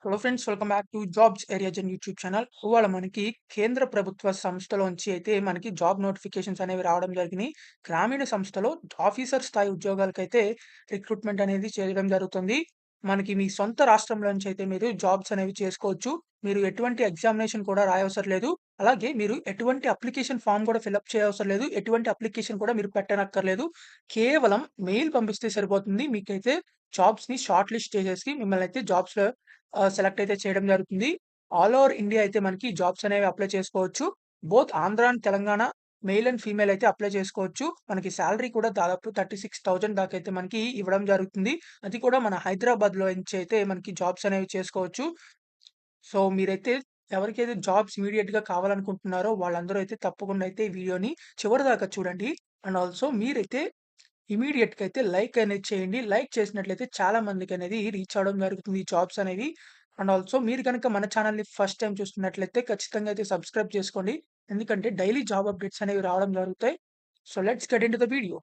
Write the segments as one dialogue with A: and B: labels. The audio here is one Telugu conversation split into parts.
A: Hello friends, welcome back to jobs area Jan YouTube channel. ఇవాళ మనకి కేంద్ర ప్రభుత్వ సంస్థలోంచి అయితే మనకి జాబ్ నోటిఫికేషన్స్ అనేవి రావడం జరిగినాయి. గ్రామీణ సంస్థలో ఆఫీసర్ స్థాయి ఉద్యోగాలకైతే రిక్రూట్మెంట్ అనేది చేయడం జరుగుతుంది. మనకి మీ సొంత రాష్ట్రంలో నుంచి అయితే మీరు జాబ్స్ అనేవి చేసుకోవచ్చు. మీరు ఎటువంటి ఎగ్జామినేషన్ కూడా రాయవసరం లేదు. అలాగే మీరు ఎటువంటి అప్లికేషన్ ఫామ్ కూడా ఫిలప్ చేయవసరం లేదు. ఎటువంటి అప్లికేషన్ కూడా మీరు పెట్టనక్కర్లేదు. కేవలం మెయిల్ పంపిస్తే సరిపోతుంది. మీకైతే జాబ్స్‌ని షార్ట్ లిస్ట్ చేసేసి మిమ్మల్ని అయితే జాబ్స్‌లో సెలెక్ట్ అయితే చేయడం జరుగుతుంది. ఆల్ ఓవర్ ఇండియా అయితే మనకి జాబ్స్ అనేవి అప్లై చేసుకోవచ్చు. Both Andhra and Telangana male and female అయితే అప్లై చేసుకోవచ్చు. మనకి సాలరీ కూడా దాదాపు 36,000 దాకా అయితే మనకి ఇవ్వడం జరుగుతుంది. అది కూడా మన హైదరాబాద్‌లో నుంచి అయితే మనకి జాబ్స్ అనేవి చేసుకోవచ్చు. సో, మీరైతే ఎవరికైతే జాబ్స్ ఇమ్మీడియేట్‌గా కావాలనుకుంటున్నారో వాళ్ళందరూ అయితే తప్పకుండా అయితే ఈ వీడియోని చివరిదాకా చూడండి. అండ్ ఆల్సో మీరైతే ఇమ్మీడియేట్‌గా అయితే లైక్ అనేది చేయండి. లైక్ చేసినట్లయితే చాలా మందికనేది రీచ్ అవ్వడం జరుగుతుంది ఈ జాబ్స్ అనేవి. అండ్ ఆల్సో మీరు గనక మన ఛానెల్‌ని ఫస్ట్ టైమ్ చూస్తున్నట్లయితే ఖచ్చితంగా అయితే సబ్స్క్రైబ్ చేసుకోండి. ఎందుకంటే డైలీ జాబ్ అప్డేట్స్ అనేవి రావడం జరుగుతాయి. So, let's get into the video.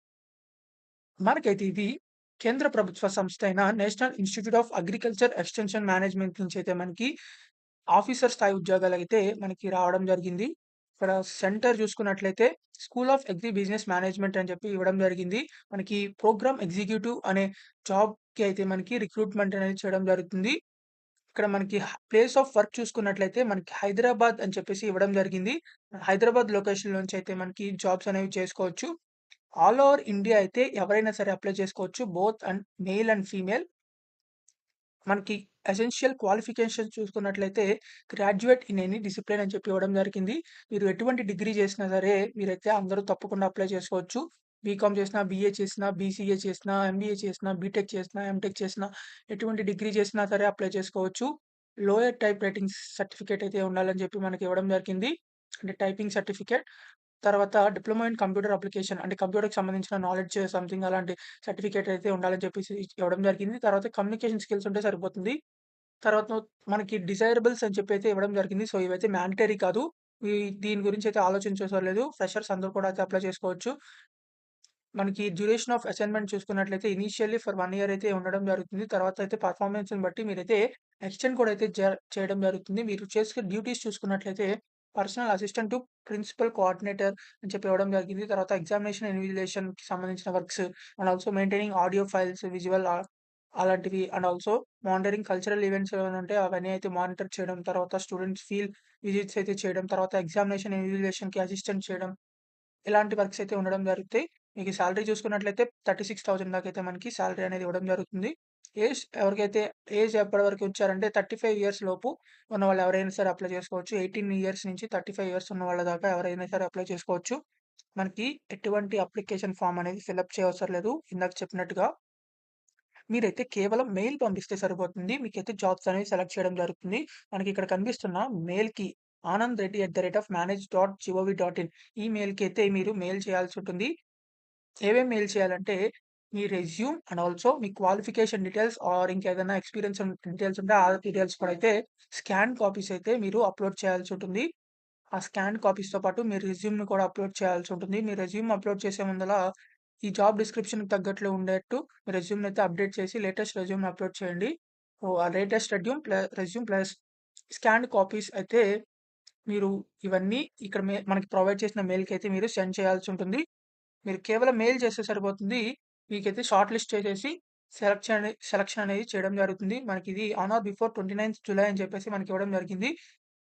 A: మనకైతే ఇది కేంద్ర ప్రభుత్వ సంస్థ అయిన national institute of agriculture extension management నుంచి అయితే మనకి ఆఫీసర్ స్థాయి ఉద్యోగాలైతే మనకి రావడం జరిగింది. ఇక్కడ సెంటర్ చూసుకున్నట్లయితే school of agri business management అని చెప్పి ఇవ్వడం జరిగింది. మనకి ప్రోగ్రామ్ ఎగ్జిక్యూటివ్ అనే జాబ్‌కి అయితే మనకి రిక్రూట్మెంట్ అనేది చేయడం జరుగుతుంది. ఇక్కడ మనకి ప్లేస్ ఆఫ్ వర్క్ చూసుకున్నట్లయితే మనకి హైదరాబాద్ అని చెప్పేసి ఇవ్వడం జరిగింది. హైదరాబాద్ లొకేషన్ నుంచి అయితే మనకి జాబ్స్ అనేవి చేసుకోవచ్చు. ఆల్ ఓవర్ ఇండియా అయితే ఎవరైనా సరే అప్లై చేసుకోవచ్చు. Both and male and female. మనకి ఎసెన్షియల్ క్వాలిఫికేషన్స్ చూసుకున్నట్లయితే గ్రాడ్యుయేట్ ఇన్ ఎనీ డిసిప్లిన్ అని చెప్పి ఇవ్వడం జరిగింది. మీరు ఎటువంటి డిగ్రీ చేసినా సరే మీరైతే అందరూ తప్పకుండా అప్లై చేసుకోవచ్చు. బీకామ్ చేసినా, బీఏ చేసినా, బీసీఏ చేసినా, ఎంబీఏ చేసినా, బీటెక్ చేసినా, ఎంటెక్ చేసినా, ఎటువంటి డిగ్రీ చేసినా సరే అప్లై చేసుకోవచ్చు. లోయర్ టైప్ రైటింగ్ సర్టిఫికేట్ అయితే ఉండాలని చెప్పి మనకి ఇవ్వడం జరిగింది. అంటే టైపింగ్ సర్టిఫికేట్. తర్వాత డిప్లొమా ఇన్ కంప్యూటర్ అప్లికేషన్ అంటే కంప్యూటర్‌కి సంబంధించిన నాలెడ్జ్ సంథింగ్ అలాంటి సర్టిఫికేట్ అయితే ఉండాలని చెప్పేసి ఇవ్వడం జరిగింది. తర్వాత కమ్యూనికేషన్ స్కిల్స్ ఉంటే సరిపోతుంది. తర్వాత మనకి డిజైరబుల్స్ అని చెప్పి అయితే ఇవ్వడం జరిగింది. సో, ఇవైతే మ్యాండేటరీ కాదు. ఈ దీని గురించి అయితే ఆలోచించవసరం లేదు. ఫ్రెషర్స్ అందరూ కూడా అయితే అప్లై చేసుకోవచ్చు. మనకి డ్యూరేషన్ ఆఫ్ అసైన్‌మెంట్ చూసుకున్నట్లయితే ఇనీషియల్లీ ఫర్ 1 ఇయర్ అయితే ఉండడం జరుగుతుంది. తర్వాత అయితే పెర్ఫార్మన్స్‌ని బట్టి మీరైతే ఎక్స్‌టెండ్ కూడా అయితే చేయడం జరుగుతుంది. మీరు చేసే డ్యూటీస్ చూసుకున్నట్లయితే personal assistant to principal coordinator అని చెప్పి ఇవ్వడం జరిగింది. తర్వాత ఎగ్జామినేషన్ ఇన్విజిలేషన్‌కి సంబంధించిన works and also maintaining audio files, visual అలాంటివి and also monitoring cultural events ఏమైనా ఉంటే అవన్నీ అయితే మానిటర్ చేయడం. తర్వాత స్టూడెంట్స్ ఫీల్డ్ విజిట్స్ అయితే చేయడం. తర్వాత ఎగ్జామినేషన్ ఇన్విజిలేషన్‌కి అసిస్టెంట్ చేయడం. ఇలాంటి వర్క్స్ అయితే ఉండడం జరుగుతాయి. మీకు సాలరీ చూసుకున్నట్లయితే 36,000 దాకైతే మనకి సాలరీ అనేది ఇవ్వడం జరుగుతుంది. ఎవరికైతే ఏజ్ ఎప్పటి వరకు వచ్చారంటే 35 ఇయర్స్ లోపు ఉన్నవాళ్ళు ఎవరైనా సరే అప్లై చేసుకోవచ్చు. 18 ఇయర్స్ నుంచి 35 ఇయర్స్ ఉన్న వాళ్ళ దాకా ఎవరైనా సరే అప్లై చేసుకోవచ్చు. మనకి ఎటువంటి అప్లికేషన్ ఫార్మ్ అనేది ఫిలప్ చేయవసరం లేదు. ఇందాక చెప్పినట్టుగా. మీరైతే కేవలం మెయిల్ పంపిస్తే సరిపోతుంది. మీకైతే జాబ్స్ అనేవి సెలెక్ట్ చేయడం జరుగుతుంది. మనకిక్కడ కనిపిస్తున్న మెయిల్‌కి anandreddy@manage.gov.in ఈ మెయిల్‌కి అయితే మీరు మెయిల్ చేయాల్సి ఉంటుంది. ఏమేం మెయిల్ చేయాలంటే, మీ రెజ్యూమ్ అండ్ ఆల్సో మీ క్వాలిఫికేషన్ డీటెయిల్స్ ఆర్ ఇంకేదైనా ఎక్స్‌పీరియన్స్ డీటెయిల్స్ ఉంటే ఆ డీటెయిల్స్ కూడా అయితే స్కాన్ కాపీస్ అయితే మీరు అప్‌లోడ్ చేయాల్సి ఉంటుంది. ఆ స్కాన్ కాపీస్‌తో పాటు మీ రెజ్యూమ్‌ని కూడా అప్‌లోడ్ చేయాల్సి ఉంటుంది. మీ రెజ్యూమ్ అప్‌లోడ్ చేసే ముందల ఈ జాబ్ డిస్క్రిప్షన్‌కి తగ్గట్లు ఉండేట్టు మీ రెజ్యూమ్‌ని అయితే అప్డేట్ చేసి లేటెస్ట్ రెజ్యూమ్‌ని అప్‌లోడ్ చేయండి. సో, ఆ latest resume plus scanned copies అయితే మీరు ఇవన్నీ ఇక్కడ మనకి ప్రొవైడ్ చేసిన మెయిల్‌కి అయితే మీరు సెండ్ చేయాల్సి ఉంటుంది. మీరు కేవలం మెయిల్ చేస్తే సరిపోతుంది. మీకైతే షార్ట్ లిస్ట్ చేసేసి సెలక్షన్ అనేది చేయడం జరుగుతుంది. మనకిది ఆన్ ఆర్ బిఫోర్ 29థ్ జులై అని చెప్పేసి మనకి ఇవ్వడం జరిగింది.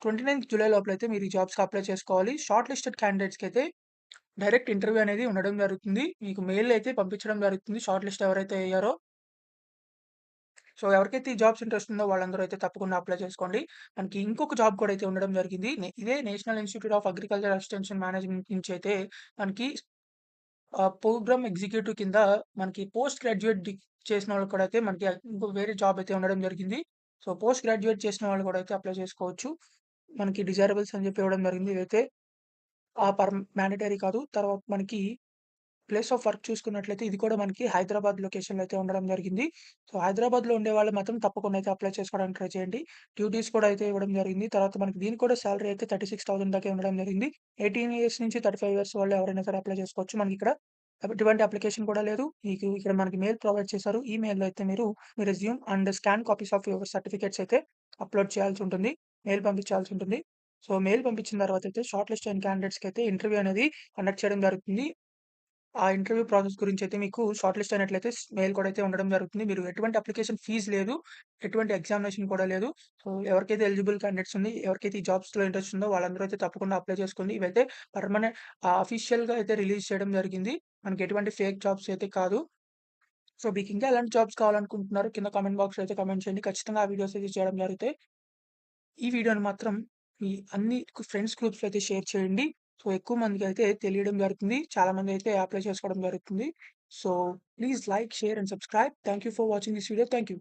A: 29థ్ జులై లోపలైతే మీరు ఈ జాబ్స్‌కి అప్లై చేసుకోవాలి. షార్ట్ లిస్టెడ్ క్యాండిడేట్స్‌కైతే డైరెక్ట్ ఇంటర్వ్యూ అనేది ఉండడం జరుగుతుంది. మీకు మెయిల్ అయితే పంపించడం జరుగుతుంది. షార్ట్ లిస్ట్ ఎవరైతే అయ్యారో. సో, ఎవరికైతే ఈ జాబ్స్ ఇంట్రెస్ట్ ఉందో వాళ్ళందరూ అయితే తప్పకుండా అప్లై చేసుకోండి. మనకి ఇంకొక జాబ్ కూడా అయితే ఉండడం జరిగింది. ఇదే national institute of agriculture extension management నుంచి అయితే మనకి ప్రోగ్రామ్ ఎగ్జిక్యూటివ్ కింద మనకి పోస్ట్ గ్రాడ్యుయేట్ చేసిన వాళ్ళు కూడా అయితే మనకి ఇంకో వేరే జాబ్ అయితే ఉండడం జరిగింది. సో, పోస్ట్ గ్రాడ్యుయేట్ చేసిన వాళ్ళు కూడా అయితే అప్లై చేసుకోవచ్చు. మనకి డిజైరబుల్స్ అని చెప్పి ఇవ్వడం జరిగింది. ఇదైతే మ్యాండేటరీ కాదు. తర్వాత మనకి ప్లేస్ ఆఫ్ వర్క్ చూసుకున్నట్లయితే ఇది కూడా మనకి హైదరాబాద్ లొకేషన్‌లో అయితే ఉండడం జరిగింది. సో, హైదరాబాద్‌లో ఉండేవాళ్ళు మాత్రం తప్పకుండా అయితే అప్లై చేసుకోవడానికి ట్రై చేయండి. డ్యూటీస్ కూడా అయితే ఇవ్వడం జరిగింది. తర్వాత మనకి దీనికి కూడా సాలరీ అయితే 36,000 దాకే ఉండడం జరిగింది. 18 ఇయర్స్ నుంచి 35 ఇయర్స్ వాళ్ళు ఎవరైనా సరే అప్లై చేసుకోవచ్చు. మనకిక్కడ ఎటువంటి అప్లికేషన్ కూడా లేదు. మీకు ఇక్కడ మనకి మెయిల్ ప్రొవైడ్ చేశారు. ఈ మెయిల్‌లో అయితే మీరు మీ resume and scan copies of your certificates అయితే అప్‌లోడ్ చేయాల్సుంటుంది. మెయిల్ పంపించాల్సుంటుంది. సో, మెయిల్ పంపించిన తర్వాతయితే షార్ట్ లిస్ట్ అయిన క్యాండిడేట్స్‌కైతే ఇంటర్వ్యూ అనేది కండక్ట్ చేయడం జరుగుతుంది. ఆ ఇంటర్వ్యూ ప్రాసెస్ గురించైతే మీకు షార్ట్ లిస్ట్ అయినట్లయితే మెయిల్ కూడా అయితే ఉండడం జరుగుతుంది. మీరు ఎటువంటి అప్లికేషన్ ఫీజ్ లేదు. ఎటువంటి ఎగ్జామినేషన్ కూడా లేదు. సో, ఎవరికైతే ఎలిజిబుల్ క్యాండిడేట్స్ ఉంది, ఎవరికైతే ఈ జాబ్స్‌లో ఇంట్రెస్ట్ ఉందో వాళ్ళందరూ అయితే తప్పకుండా అప్లై చేసుకోండి. ఇవైతే అఫీషియల్‌గా అయితే రిలీజ్ చేయడం జరిగింది. మనకి ఎటువంటి ఫేక్ జాబ్స్ అయితే కాదు. సో, మీకింకా ఎలాంటి జాబ్స్ కావాలనుకుంటున్నారో కింద కామెంట్ బాక్స్‌లో అయితే కామెంట్ చేయండి. ఖచ్చితంగా ఆ వీడియోస్ అయితే చేయడం జరుగుతాయి. ఈ వీడియోని మాత్రం మీ అన్ని ఫ్రెండ్స్ గ్రూప్స్‌లో అయితే షేర్ చేయండి. సో, ఎక్కువ మందికైతే తెలియడం జరుగుతుంది. చాలా మందైతే అప్లై చేసుకోవడం జరుగుతుంది. So, please like, share and subscribe. Thank you for watching this video. Thank you.